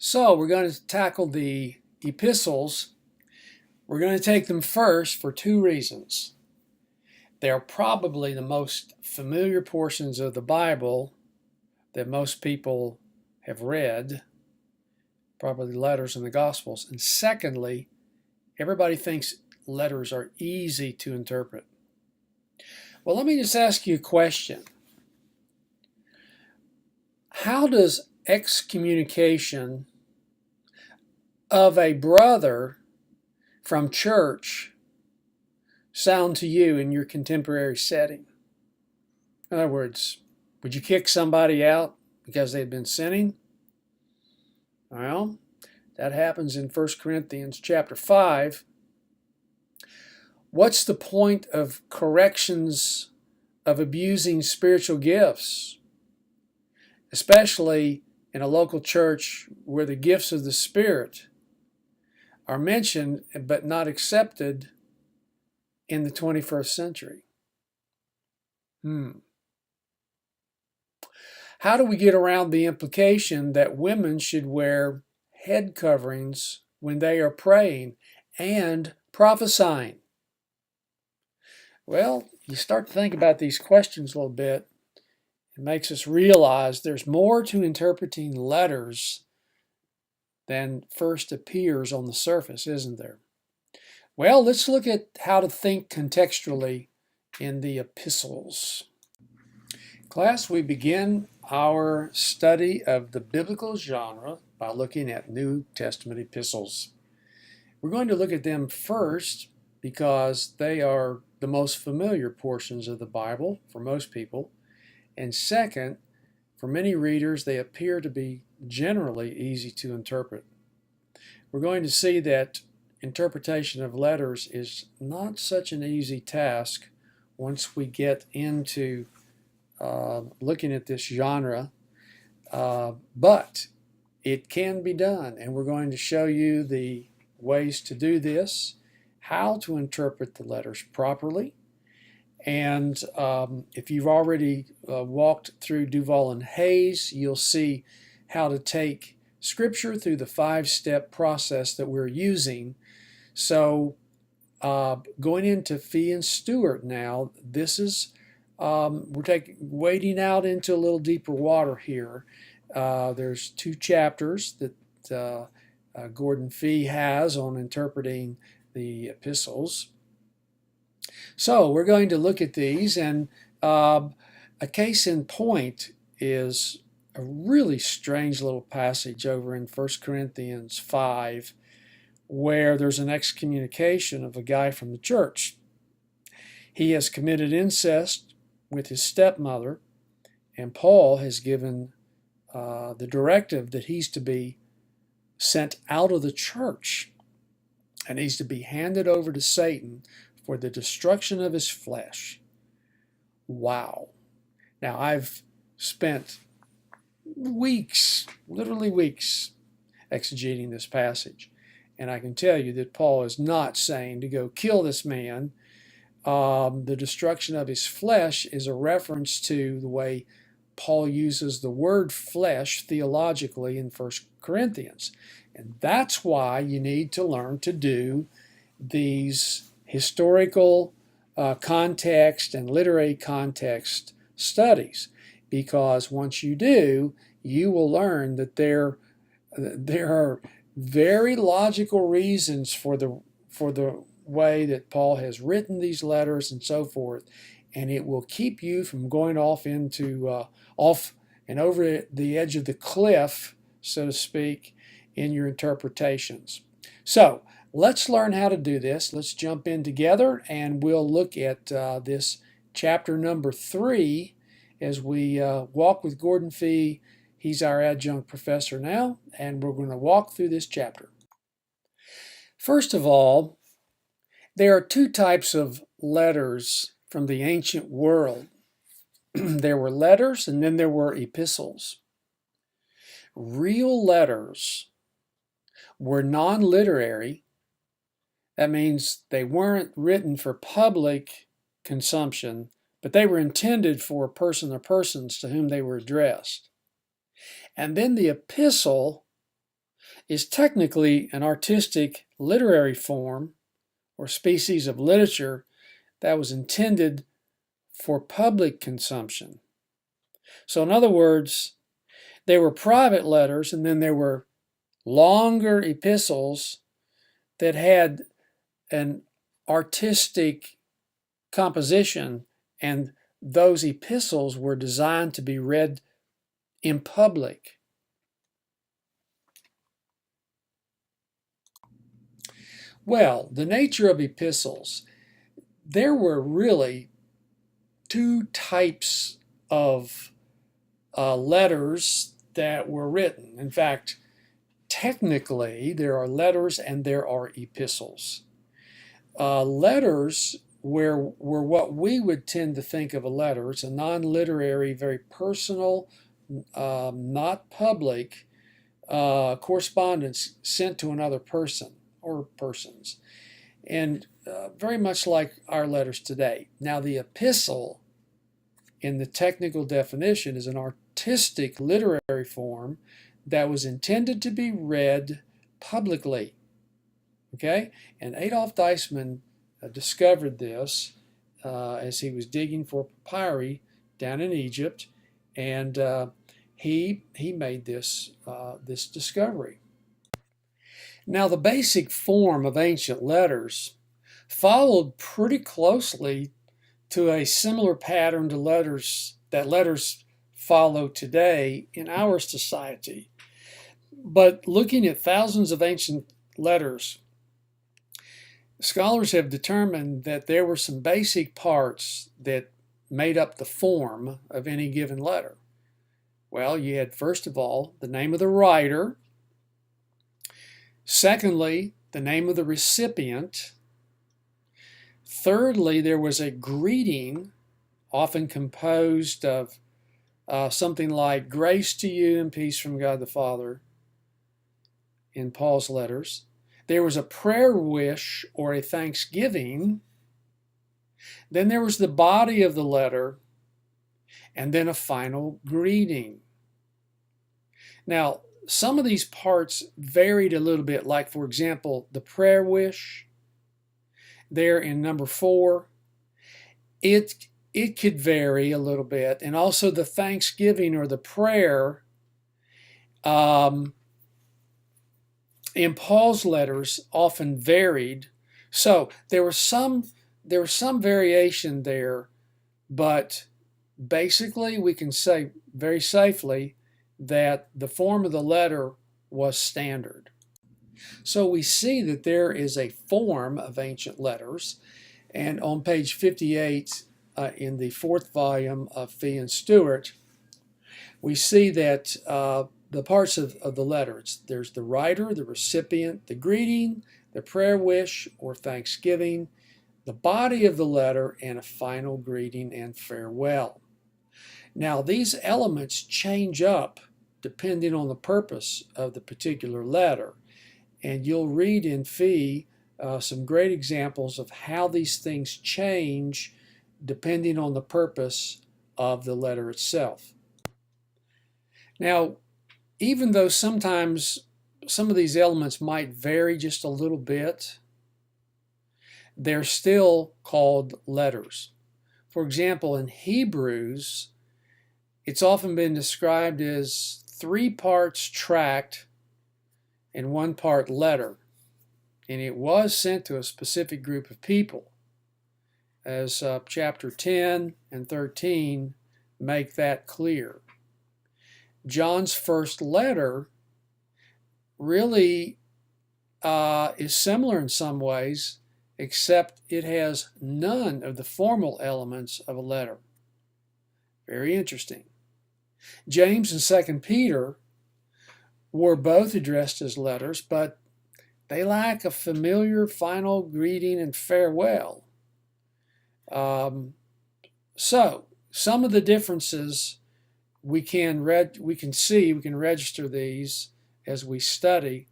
So we're going to tackle the epistles. We're going to take them first for two reasons. They are probably the most familiar portions of the Bible that most people have read, probably letters and the Gospels. And secondly, everybody thinks letters are easy to interpret. Well, let me just ask you a question. How does excommunication of a brother from church sound to you in your contemporary setting? In other words, would you kick somebody out because they've been sinning? Well, that happens in 1 Corinthians chapter 5. What's the point of corrections of abusing spiritual gifts, especially in a local church where the gifts of the Spirit are mentioned but not accepted in the 21st century? How do we get around the implication that women should wear head coverings when they are praying and prophesying? Well, you start to think about these questions a little bit. It makes us realize there's more to interpreting letters than first appears on the surface, isn't there? Well, let's look at how to think contextually in the epistles. Class, we begin our study of the biblical genre by looking at New Testament epistles. We're going to look at them first because they are the most familiar portions of the Bible for most people. And second, for many readers, they appear to be generally easy to interpret. We're going to see that interpretation of letters is not such an easy task once we get into looking at this genre, but it can be done, and we're going to show you the ways to do this, how to interpret the letters properly, and if you've already walked through Duval and Hayes, you'll see how to take Scripture through the 5-step process that we're using. So going into Fee and Stewart now, this is we're wading out into a little deeper water here. There's 2 chapters that Gordon Fee has on interpreting the epistles. So we're going to look at these, and a case in point is a really strange little passage over in 1 Corinthians 5 where there's an excommunication of a guy from the church. He has committed incest with his stepmother, and Paul has given the directive that he's to be sent out of the church and he's to be handed over to Satan for the destruction of his flesh. Wow. Now, I've spent weeks, literally weeks, exegeting this passage, and I can tell you that Paul is not saying to go kill this man. The destruction of his flesh is a reference to the way Paul uses the word flesh theologically in 1 Corinthians. And that's why you need to learn to do these historical context and literary context studies. Because once you do, you will learn that there are very logical reasons for the way that Paul has written these letters and so forth, and it will keep you from going off and over the edge of the cliff, so to speak, in your interpretations. So let's learn how to do this. Let's jump in together, and we'll look at this chapter number 3 as we walk with Gordon Fee. He's our adjunct professor now, and we're going to walk through this chapter. First of all, there are 2 types of letters from the ancient world. There were letters, and then there were epistles. Real letters were non-literary. That means they weren't written for public consumption, but they were intended for a person or persons to whom they were addressed. And then the epistle is technically an artistic literary form or species of literature that was intended for public consumption. So in other words, there were private letters and then there were longer epistles that had an artistic composition, and those epistles were designed to be read in public. Well, the nature of epistles. There were really two types of letters that were written. In fact, technically, there are letters and there are epistles. Letters were what we would tend to think of a letter. It's a non-literary, very personal, not public correspondence sent to another person or persons, and very much like our letters today. Now, the epistle, in the technical definition, is an artistic literary form that was intended to be read publicly. Okay? And Adolf Deisman discovered this as he was digging for papyri down in Egypt, and he made this discovery. Now, the basic form of ancient letters followed pretty closely to a similar pattern to letters follow today in our society. But looking at thousands of ancient letters, scholars have determined that there were some basic parts that made up the form of any given letter. Well, you had, first of all, the name of the writer. Secondly, the name of the recipient. Thirdly, there was a greeting, often composed of something like grace to you and peace from God the Father in Paul's letters. There was a prayer wish or a thanksgiving. Then there was the body of the letter, and then a final greeting. Now, some of these parts varied a little bit, like, for example, the prayer wish there in number 4. It could vary a little bit, and also the thanksgiving or the prayer in Paul's letters often varied. So there was some variation there, but basically we can say very safely that the form of the letter was standard. So we see that there is a form of ancient letters, and on page 58 in the 4th volume of Fee and Stewart, we see that the parts of the letter, there's the writer, the recipient, the greeting, the prayer wish or thanksgiving, the body of the letter, and a final greeting and farewell. Now, these elements change up depending on the purpose of the particular letter. And you'll read in Fee some great examples of how these things change depending on the purpose of the letter itself. Now, even though sometimes some of these elements might vary just a little bit, they're still called letters. For example, in Hebrews, it's often been described as 3 parts tract and 1 part letter, and it was sent to a specific group of people, as chapter 10 and 13 make that clear. John's first letter really is similar in some ways, except it has none of the formal elements of a letter. Very interesting. James and 2 Peter were both addressed as letters, but they lack a familiar final greeting and farewell. So some of the differences we can register these as we study,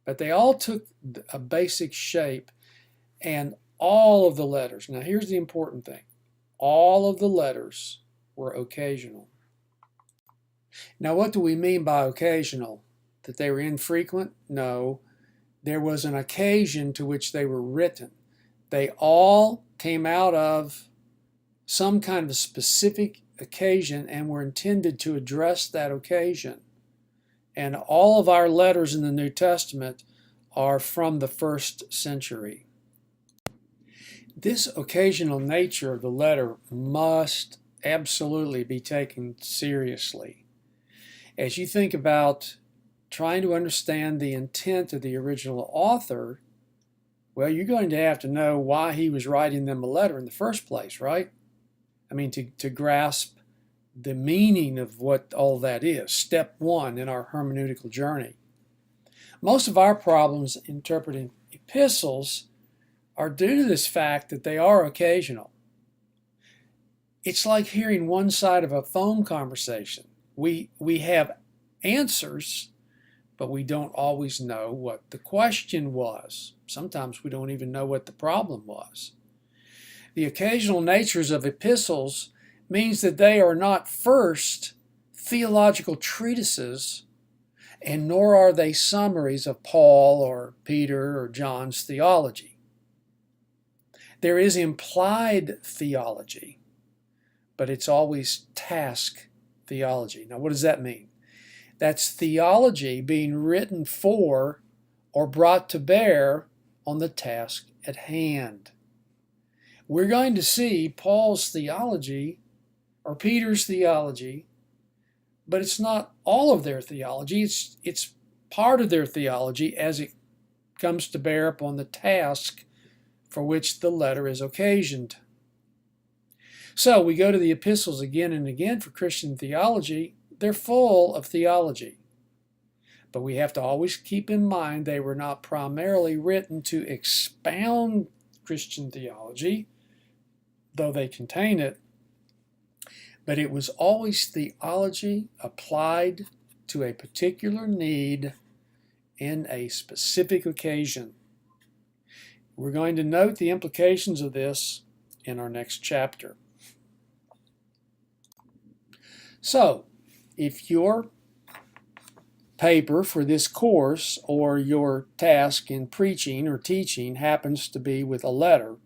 but they all took a basic shape, and all of the letters. Now here's the important thing. All of the letters were occasional. Now what do we mean by occasional? that they were infrequent? No. There was an occasion to which they were written. They all came out of some kind of specific occasion and were intended to address that occasion. And all of our letters in the New Testament are from the first century. This occasional nature of the letter must absolutely be taken seriously. As you think about trying to understand the intent of the original author, well, you're going to have to know why he was writing them a letter in the first place, right? I mean, to grasp the meaning of what all that is. Step one in our hermeneutical journey. Most of our problems interpreting epistles are due to this fact that they are occasional. It's like hearing one side of a phone conversation. We have answers, but we don't always know what the question was. Sometimes we don't even know what the problem was. The occasional natures of epistles means that they are not first theological treatises, and nor are they summaries of Paul or Peter or John's theology. There is implied theology, but it's always task theology. Now, what does that mean? That's theology being written for or brought to bear on the task at hand. We're going to see Paul's theology or Peter's theology, but it's not all of their theology. It's part of their theology as it comes to bear upon the task for which the letter is occasioned. So we go to the epistles again and again for Christian theology. They're full of theology. But we have to always keep in mind they were not primarily written to expound Christian theology, though they contain it, but it was always theology applied to a particular need in a specific occasion. We're going to note the implications of this in our next chapter. So, if your paper for this course or your task in preaching or teaching happens to be with a letter,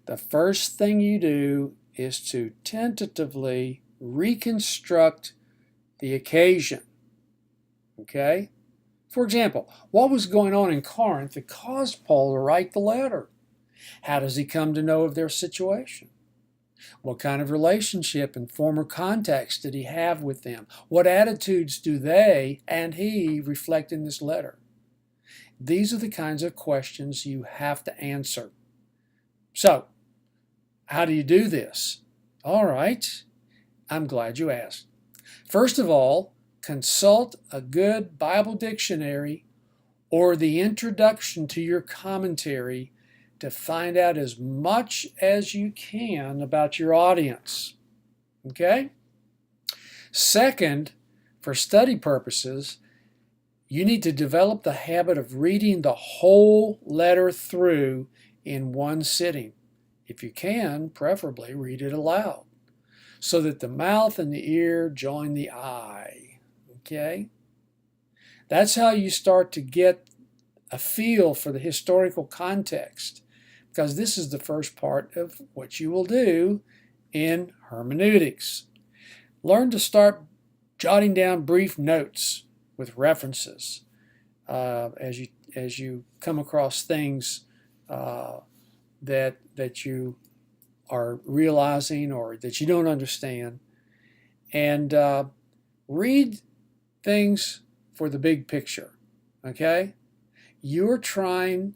the first thing you do is to tentatively reconstruct the occasion. Okay? For example, what was going on in Corinth that caused Paul to write the letter? How does he come to know of their situation? What kind of relationship and former context did he have with them? What attitudes do they and he reflect in this letter? These are the kinds of questions you have to answer. So, how do you do this? All right, I'm glad you asked. First of all, consult a good Bible dictionary or the introduction to your commentary to find out as much as you can about your audience. Okay? Second, for study purposes, you need to develop the habit of reading the whole letter through in one sitting. If you can, preferably read it aloud, so that the mouth and the ear join the eye. Okay? That's how you start to get a feel for the historical context, because this is the first part of what you will do in hermeneutics. Learn to start jotting down brief notes with references as you come across things that you are realizing or that you don't understand, and read things for the big picture. Okay, you're trying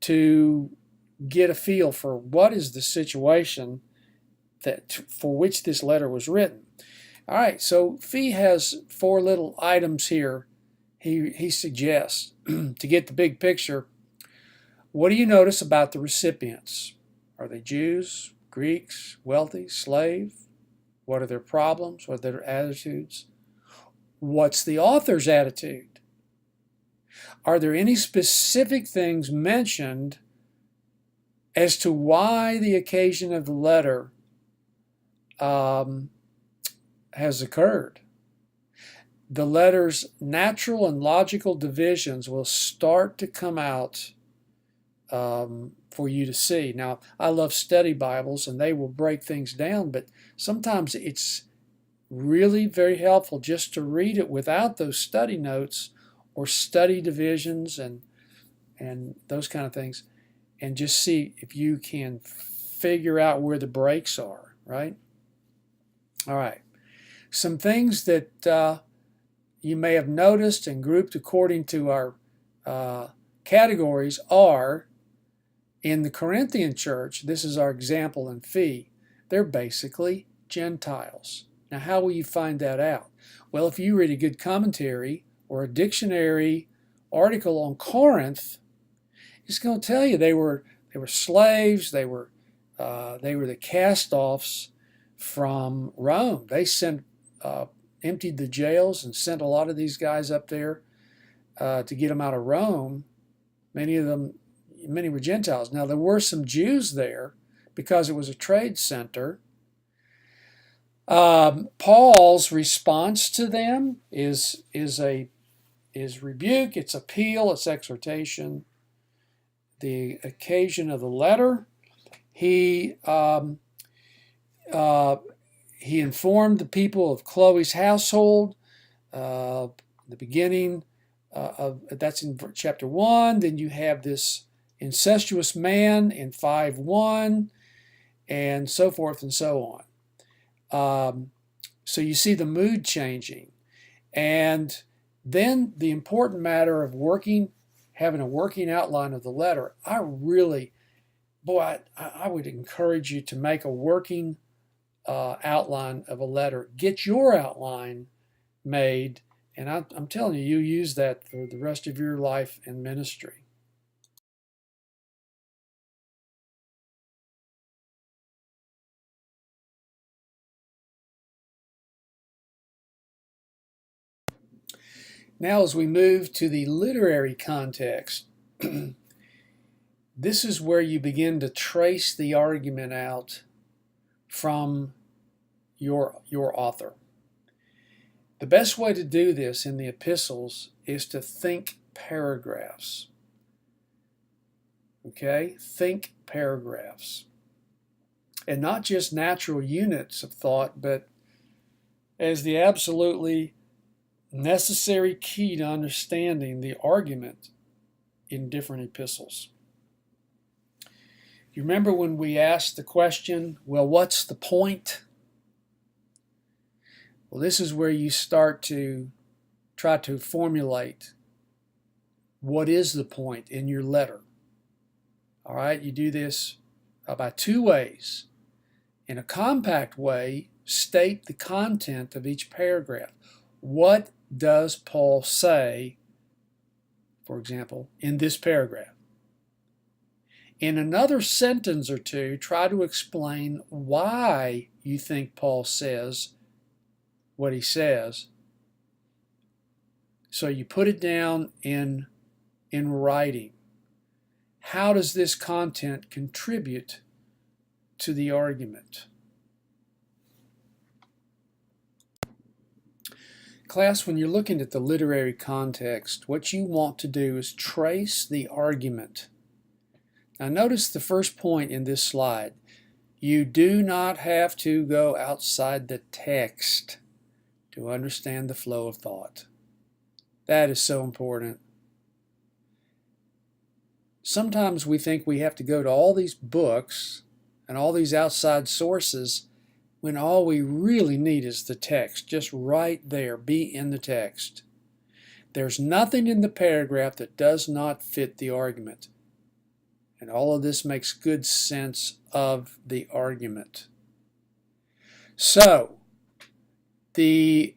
to get a feel for what is the situation for which this letter was written. All right, so Fee has 4 little items here he suggests to get the big picture. What do you notice about the recipients? Are they Jews, Greeks, wealthy, slave? What are their problems? What are their attitudes? What's the author's attitude? Are there any specific things mentioned as to why the occasion of the letter has occurred? the letter's natural and logical divisions will start to come out for you to see. Now, I love study Bibles, and they will break things down, but sometimes it's really very helpful just to read it without those study notes or study divisions and those kind of things, and just see if you can figure out where the breaks are, right? All right. Some things that you may have noticed and grouped according to our categories are, in the Corinthian church, this is our example in fee, they're basically Gentiles. Now, how will you find that out? Well, if you read a good commentary or a dictionary article on Corinth, it's going to tell you they were slaves. They were the cast-offs from Rome. They emptied the jails and sent a lot of these guys up there to get them out of Rome. Many were Gentiles. Now, there were some Jews there because it was a trade center. Paul's response to them is rebuke, it's appeal, it's exhortation. The occasion of the letter, he informed the people of Chloe's household. The beginning that's in chapter 1. Then you have this incestuous man in 5:1, and so forth and so on. So you see the mood changing. And then the important matter of having a working outline of the letter. I would encourage you to make a working outline of a letter. Get your outline made, and I'm telling you, you use that for the rest of your life and ministry. Now, as we move to the literary context, this is where you begin to trace the argument out from your author. The best way to do this in the epistles is to think paragraphs. Okay? Think paragraphs. And not just natural units of thought, but as the absolutely necessary key to understanding the argument in different epistles. You remember when we asked the question, well, what's the point? Well, this is where you start to try to formulate what is the point in your letter. All right, you do this by two ways. In a compact way, state the content of each paragraph. What does Paul say, for example, in this paragraph? In another sentence or two, try to explain why you think Paul says what he says. So you put it down in writing. How does this content contribute to the argument? Class, when you're looking at the literary context, what you want to do is trace the argument. Now notice the first point in this slide. You do not have to go outside the text to understand the flow of thought. That is so important. Sometimes we think we have to go to all these books and all these outside sources when all we really need is the text. Just right there, be in the text. There's nothing in the paragraph that does not fit the argument. And all of this makes good sense of the argument. So, the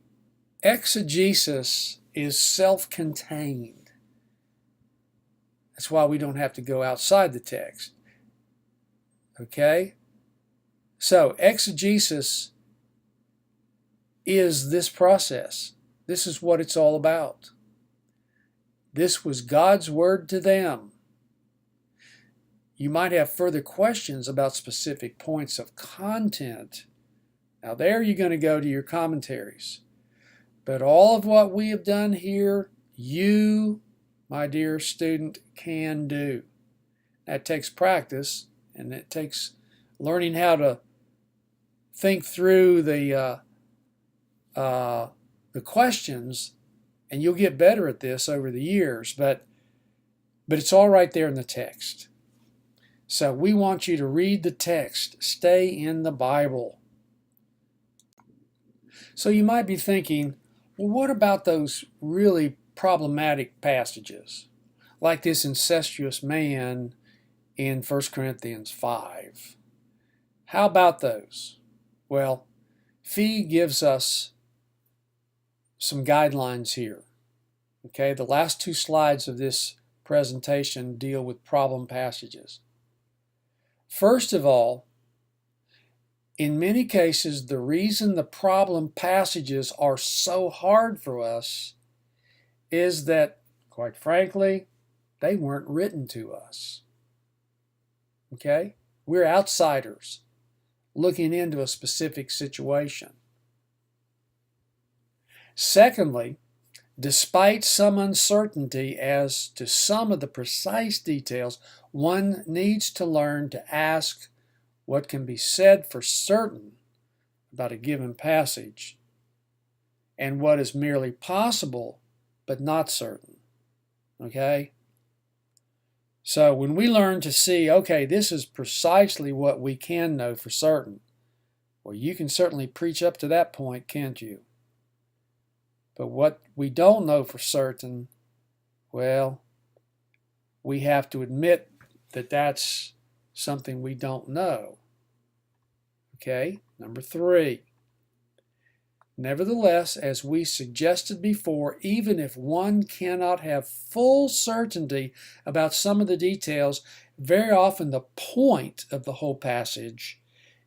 exegesis is self-contained. That's why we don't have to go outside the text. Okay? So, exegesis is this process. This is what it's all about. This was God's word to them. You might have further questions about specific points of content. Now, there you're going to go to your commentaries. But all of what we have done here, you, my dear student, can do. That takes practice, and it takes learning how to think through the questions, and you'll get better at this over the years. But it's all right there in the text. So we want you to read the text. Stay in the Bible. So you might be thinking, well, what about those really problematic passages, like this incestuous man in 1 Corinthians 5? How about those? Well, Fee gives us some guidelines here. Okay, the last two slides of this presentation deal with problem passages. First of all, in many cases, the reason the problem passages are so hard for us is that, quite frankly, they weren't written to us. Okay? We're outsiders looking into a specific situation. Secondly, despite some uncertainty as to some of the precise details, one needs to learn to ask what can be said for certain about a given passage and what is merely possible but not certain. Okay? So when we learn to see, okay, this is precisely what we can know for certain, well, you can certainly preach up to that point, can't you? But what we don't know for certain, well, we have to admit that that's something we don't know. Okay, number 3. Nevertheless, as we suggested before, even if one cannot have full certainty about some of the details, very often the point of the whole passage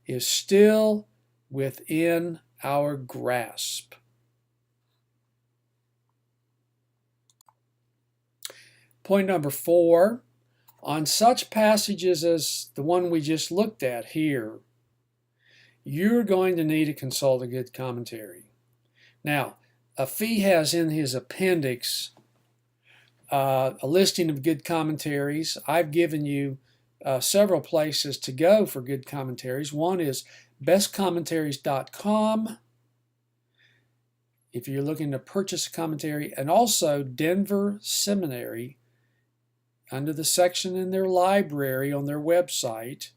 is still within our grasp. Point number 4, on such passages as the one we just looked at here, you're going to need to consult a good commentary. Now, Fee has in his appendix a listing of good commentaries. I've given you several places to go for good commentaries. One is bestcommentaries.com if you're looking to purchase a commentary, and also Denver Seminary, under the section in their library on their website,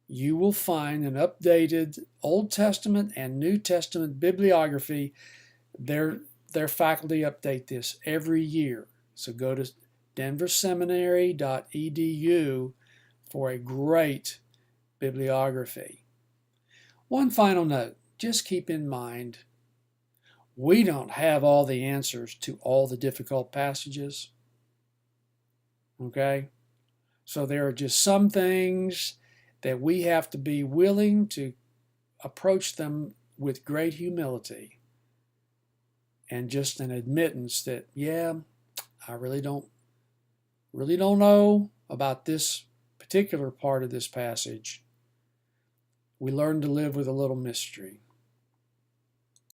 you will find an updated Old Testament and New Testament bibliography. Their faculty update this every year. So go to denverseminary.edu for a great bibliography. One final note, just keep in mind, we don't have all the answers to all the difficult passages. Okay? So there are just some things that we have to be willing to approach them with great humility and just an admittance that, yeah, I really don't know about this particular part of this passage. We learn to live with a little mystery.